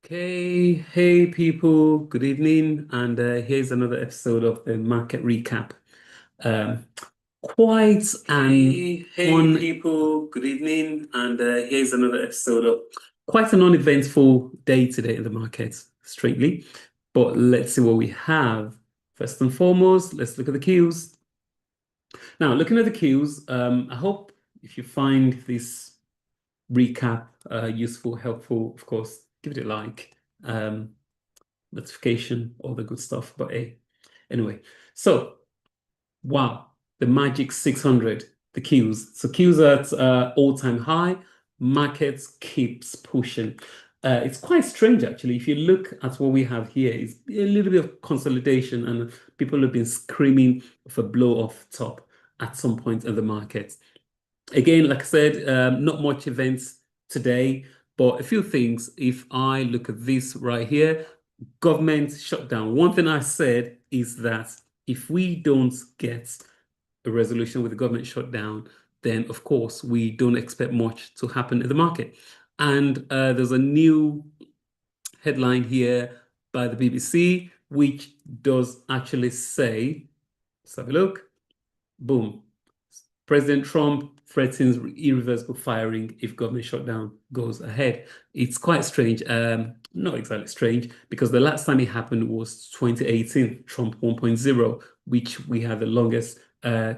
Okay, hey people, good evening, and here's another episode of the market recap. Um, quite an Hey people, good evening, and here's another episode of quite an uneventful day today in the market, straightly. But let's see what we have. First and foremost, let's look at the cues. Now, looking at the cues, I hope if you find this recap useful, helpful, of course, give it a like. Notification, all the good stuff. But hey, anyway, so wow, the magic 600, the Qs. So Qs are at all-time high. Markets keeps pushing. It's quite strange actually. If you look at what we have here, it's a little bit of consolidation, and people have been screaming for blow off top at some point in the market. Again, like I said, not much events today, but a few things. If I look at this right here, government shutdown. One thing I said is that if we don't get a resolution with the government shutdown, then of course we don't expect much to happen in the market. And there's a new headline here by the BBC, which does actually say, let's have a look. Boom. President Trump threatens irreversible firing if government shutdown goes ahead. It's quite strange. Not exactly strange, because the last time it happened was 2018, Trump 1.0, which we had the longest in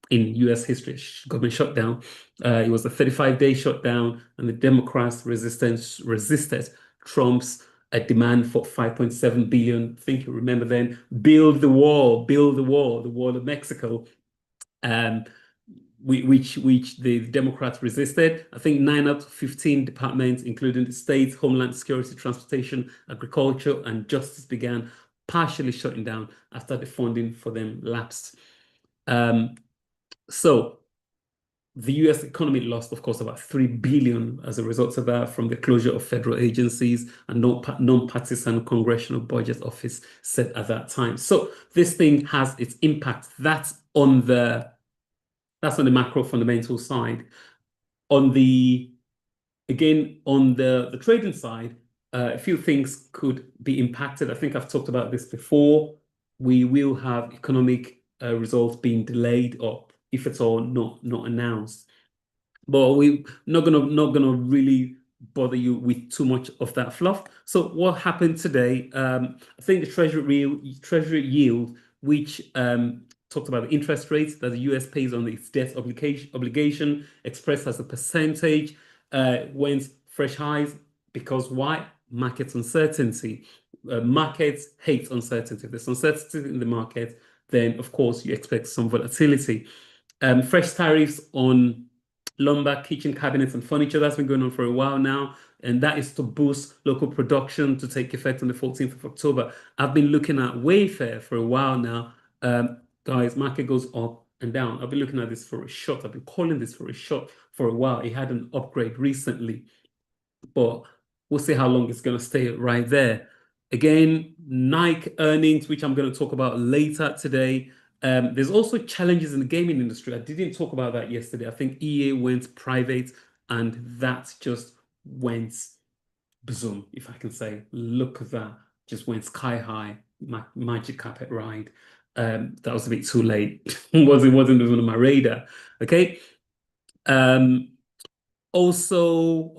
US history government shutdown. It was a 35-day shutdown, and the Democrats resisted Trump's demand for 5.7 billion. I think you remember then, build the wall, the wall of Mexico. Um, which the Democrats resisted. I think 9 out of 15 departments, including the state, Homeland Security, Transportation, Agriculture, and Justice, began partially shutting down after the funding for them lapsed. So the US economy lost, of course, about 3 billion as a result of that, from the closure of federal agencies, and non-partisan congressional budget office said at that time. So this thing has its impact. That's on the macro fundamental side. On the Again, on the trading side, a few things could be impacted. I think I've talked about this before. We will have economic results being delayed, or if at all not announced. But we're not gonna really bother you with too much of that fluff. So what happened today? I think the treasury yield, which talked about the interest rates that the US pays on its debt obligation expressed as a percentage, went fresh highs. Because why? Market uncertainty. Markets hate uncertainty. If there's uncertainty in the market, then of course you expect some volatility. Fresh tariffs on lumber, kitchen cabinets, and furniture. That's been going on for a while now. And that is to boost local production, to take effect on the 14th of October. I've been looking at Wayfair for a while now. Guys, market goes up and down. I've been looking at this for a shot. I've been calling this for a shot for a while. It had an upgrade recently, but we'll see how long it's going to stay right there. Again, Nike earnings, which I'm going to talk about later today. There's also challenges in the gaming industry. I didn't talk about that yesterday. I think EA went private, and that just went boom, if I can say. Look at that. Just went sky high. Magic carpet ride. That was a bit too late. Wasn't even on my radar. Okay. Um, so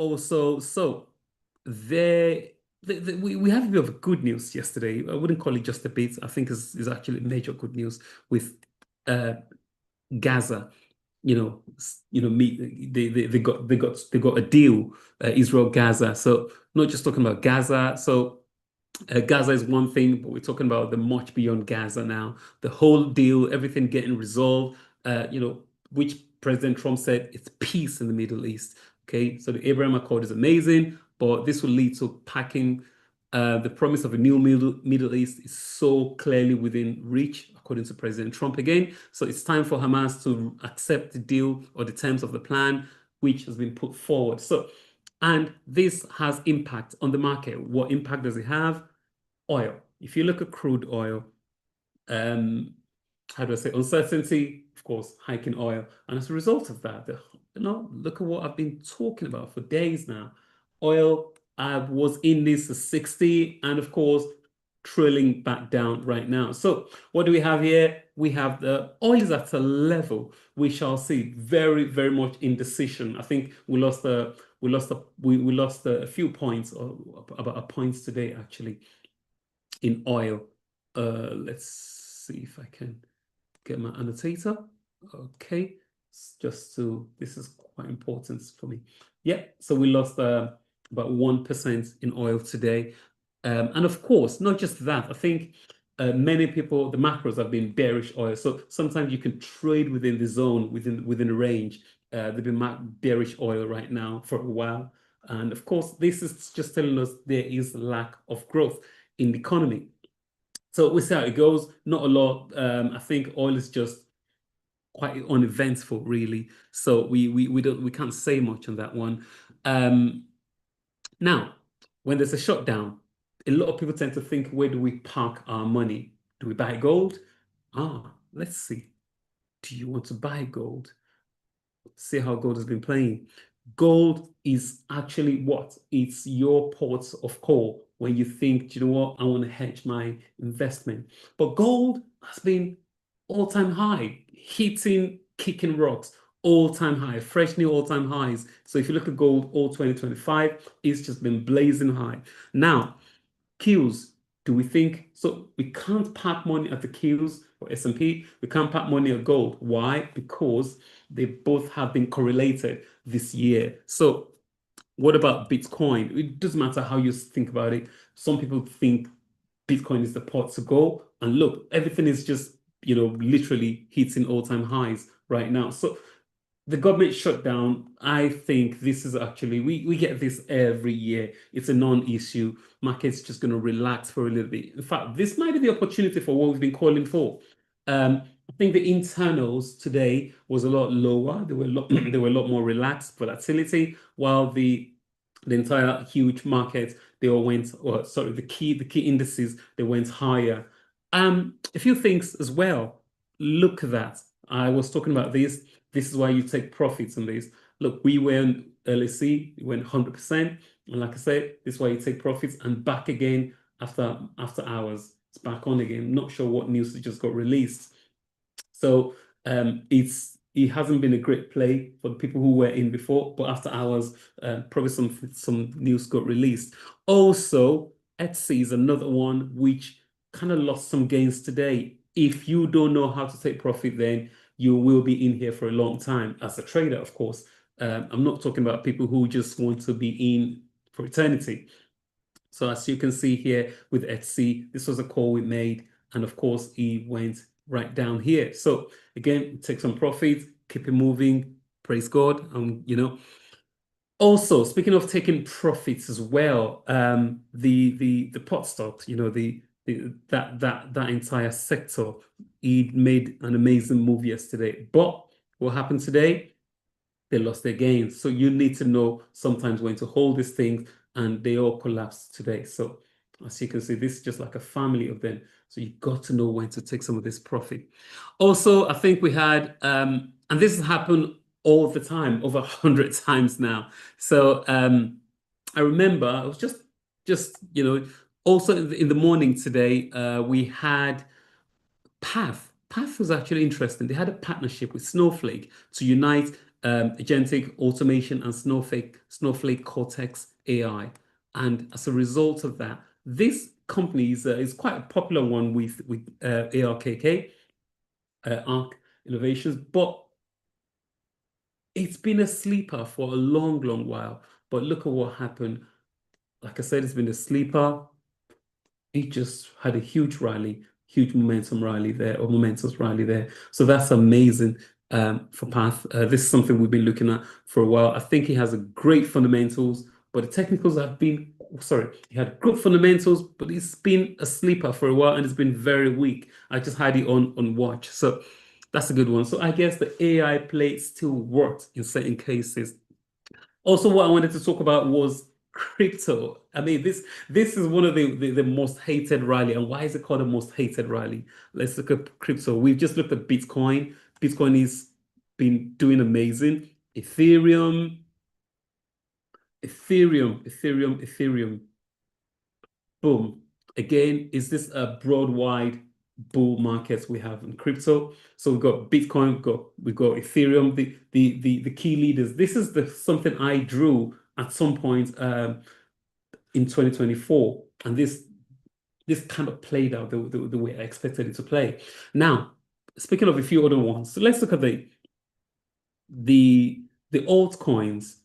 there, we have a bit of good news yesterday. I wouldn't call it just a bit. I think is actually major good news with uh, Gaza. They got a deal, Israel Gaza. So not just talking about Gaza. So Gaza is one thing, but we're talking about the much beyond Gaza now. The whole deal, everything getting resolved. Which President Trump said it's peace in the Middle East. Okay, so the Abraham Accord is amazing, but this will lead to packing. The promise of a new Middle East is so clearly within reach, according to President Trump again. So it's time for Hamas to accept the deal or the terms of the plan, which has been put forward. And this has impact on the market. What impact does it have? Oil. If you look at crude oil, um, how do I say, uncertainty, of course, hiking oil. And as a result of that, look at what I've been talking about for days now. Oil, I was in this 60, and of course, trailing back down right now. So what do we have here? We have the oil is at a level we shall see very, very much indecision. I think we lost a few points, or about a points today actually in oil. Let's see if I can get my annotator. Okay, this is quite important for me. Yeah, so we lost about 1% in oil today. And of course, not just that, I think many people, the macros have been bearish oil. So sometimes you can trade within the zone, within the range. They've been bearish oil right now for a while. And of course, this is just telling us there is lack of growth in the economy. So we'll see how it goes. Not a lot. I think oil is just quite uneventful, really. So we can't say much on that one. Now, when there's a shutdown, a lot of people tend to think, where do we park our money? Do we buy gold? Let's see. Do you want to buy gold? See how gold has been playing. Gold is actually what? It's your port of call when you think, do you know what? I want to hedge my investment. But gold has been all-time high, kicking rocks, all-time high, fresh new all-time highs. So if you look at gold, all 2025, it's just been blazing high. Now, Qs, do we think so? We can't park money at the Qs or S&P. We can't park money at gold. Why? Because they both have been correlated this year. So what about Bitcoin? It doesn't matter how you think about it. Some people think Bitcoin is the pot to go. And look, everything is just, literally hitting all-time highs right now. So the government shutdown, I think this is actually, we get this every year. It's a non-issue. Market's just going to relax for a little bit. In fact, this might be the opportunity for what we've been calling for. I think the internals today was a lot lower. They were they were a lot more relaxed volatility, while the entire huge market, they all went, or sorry, the key indices, they went higher. A few things as well. Look at that. I was talking about this. This is why you take profits on this. Look, we went LSE, we went 100%. And like I said, this is why you take profits, and back again after hours. It's back on again. Not sure what news just got released. So it hasn't been a great play for the people who were in before, but after hours, probably some news got released. Also, Etsy is another one which kind of lost some gains today. If you don't know how to take profit, then you will be in here for a long time as a trader, of course. I'm not talking about people who just want to be in for eternity. So as you can see here with Etsy, this was a call we made, and of course, he went right down here. So again, take some profit, keep it moving, praise God. Also, speaking of taking profits as well, the pot stocks, that entire sector, it made an amazing move yesterday. But what happened today? They lost their gains. So you need to know sometimes when to hold these things, and they all collapsed today. So as you can see, this is just like a family of them. So you've got to know when to take some of this profit. Also, I think we had, and this has happened all the time, over 100 times now. So I remember I was also in the morning today, we had Path. Path was actually interesting. They had a partnership with Snowflake to unite agentic automation and Snowflake Cortex AI. And as a result of that, this company is quite a popular one with ARKK, Arc Innovations, but it's been a sleeper for a long, long while. But look at what happened. Like I said, it's been a sleeper. It just had a huge rally, huge momentum rally there, or momentous rally there. So that's amazing for Path. This is something we've been looking at for a while. I think he has a great fundamentals, but the technicals have been, sorry, he had good fundamentals, but it's been a sleeper for a while and it's been very weak. I just had it on watch. So that's a good one. So I guess the AI play still worked in certain cases. Also, what I wanted to talk about was crypto. I mean, this is one of the most hated rally. And why is it called the most hated rally? Let's look at crypto. We've just looked at Bitcoin. Bitcoin has been doing amazing. Ethereum, Ethereum. Boom. Again, is this a broad-wide bull market we have in crypto? So we've got Bitcoin, we've got Ethereum, the key leaders. This is the something I drew at some point in 2024, and this kind of played out the way I expected it to play. Now, speaking of a few other ones, so let's look at the altcoins.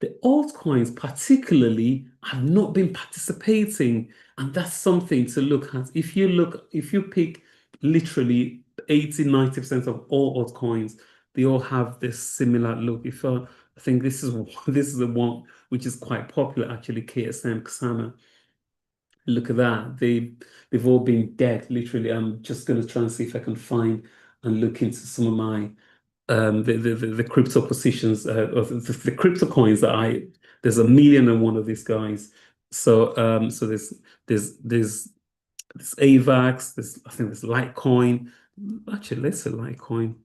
The altcoins particularly have not been participating, and that's something to look at. If you pick literally 80, 90% of all altcoins, they all have this similar look. I think this is this is the one which is quite popular actually, KSM Kusama. Look at that. They've all been dead, literally. I'm just gonna try and see if I can find and look into some of my the crypto positions of the crypto coins that I there's a million and one of these guys. So there's AVAX, there's I think there's Litecoin. Actually, let's say Litecoin.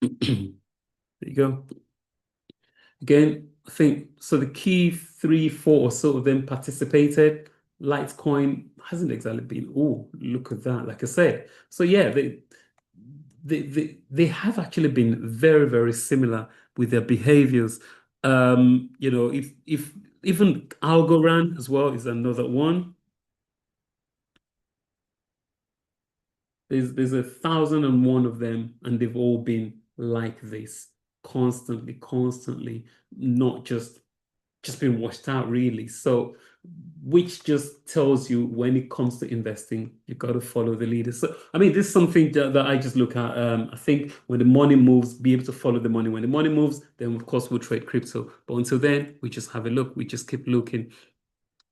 There you go. Again, I think so. The key three, four or so of them participated. Litecoin hasn't exactly been. Oh, look at that! Like I said, so yeah, they have actually been very, very similar with their behaviors. If even Algorand as well is another one. There's 1,001 of them, and they've all been like this constantly, not just been washed out really. So, which just tells you when it comes to investing, you got to follow the leaders. So, I mean, this is something that I just look at. I think when the money moves, be able to follow the money. When the money moves, then of course we'll trade crypto. But until then, we just have a look. We just keep looking.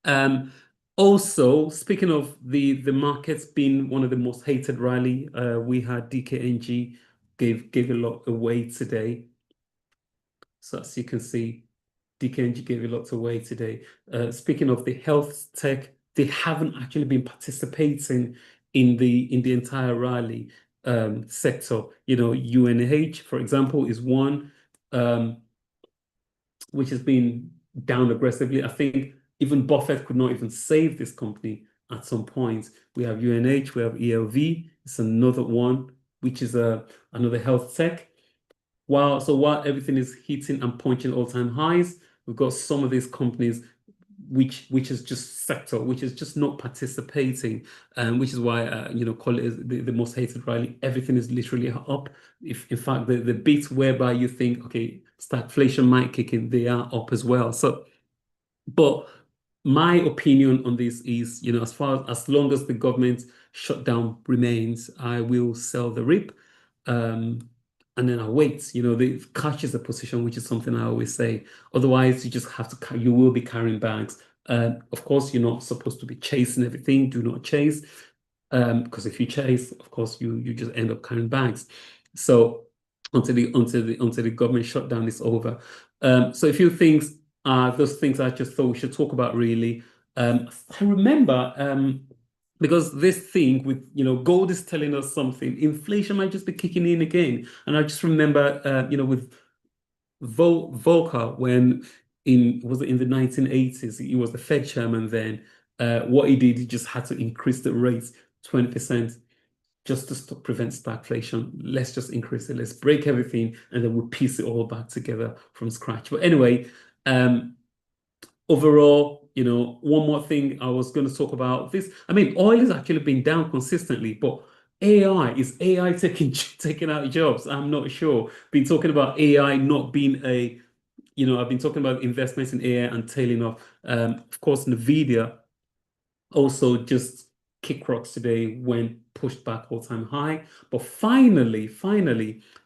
Um, Also, speaking of the markets being one of the most hated rally, we had DKNG gave a lot away today. So as you can see, DKNG gave a lot away today. Speaking of the health tech, they haven't actually been participating in the entire rally sector. You know, UNH, for example, is one. Which has been down aggressively. I think even Buffett could not even save this company at some point. We have UNH, we have ELV, it's another one, which is another health tech. While everything is hitting and punching all-time highs, we've got some of these companies which is just sector, which is just not participating, which is why call it the most hated rally. Everything is literally up. If in fact the bits whereby you think okay, stagflation might kick in, they are up as well. So, but my opinion on this is, as long as the government shutdown remains, I will sell the RIP. And then I wait. The cash is a position, which is something I always say. Otherwise, you just have to, you will be carrying bags. Of course, you're not supposed to be chasing everything. Do not chase. Because if you chase, of course, you just end up carrying bags. So until the government shutdown is over. So a few things are those things I just thought we should talk about really. I remember because this thing with gold is telling us something, inflation might just be kicking in again. And I just remember with Volcker when was it in the 1980s, he was the Fed chairman then. What he did, he just had to increase the rates 20% just to prevent stagflation. Let's just increase it. Let's break everything, and then we'll piece it all back together from scratch. But anyway, overall, one more thing I was going to talk about this. I mean, oil has actually been down consistently, but is AI taking out jobs? I'm not sure. Been talking about AI not being I've been talking about investments in AI and tailing off. Of course, Nvidia also just kick rocks today when pushed back all-time high. But finally,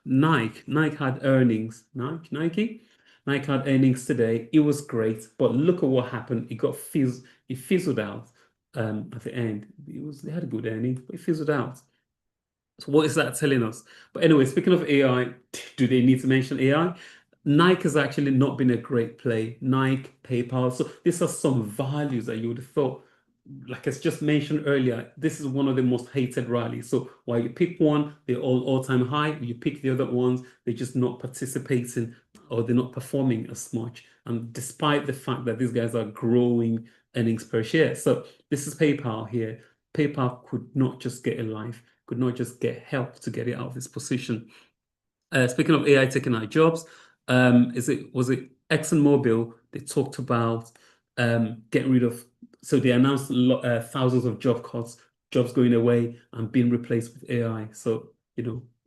Nike had earnings. Nike had earnings today. It was great, but look at what happened. It fizzled out. at the end. They had a good earning, but it fizzled out. So what is that telling us? But anyway, speaking of AI, do they need to mention AI? Nike has actually not been a great play. Nike, PayPal. So these are some values that you would have thought, like I just mentioned earlier, this is one of the most hated rallies. So while you pick one, they're all-time high. You pick the other ones, they're just not participating or they're not performing as much. And despite the fact that these guys are growing earnings per share. So this is PayPal here. PayPal could not just get a life, could not just get help to get it out of this position. Speaking of AI taking our jobs, was it ExxonMobil? They talked about getting rid of. So they announced thousands of job cuts, jobs going away and being replaced with AI. So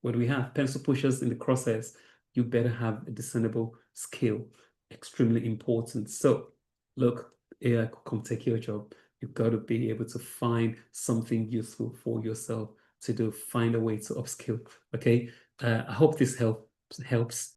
what do we have? Pencil pushers in the crosshairs. You better have a discernible skill, extremely important. So look, AI could come take your job. You've got to be able to find something useful for yourself to do. Find a way to upskill. Okay. I hope this helps.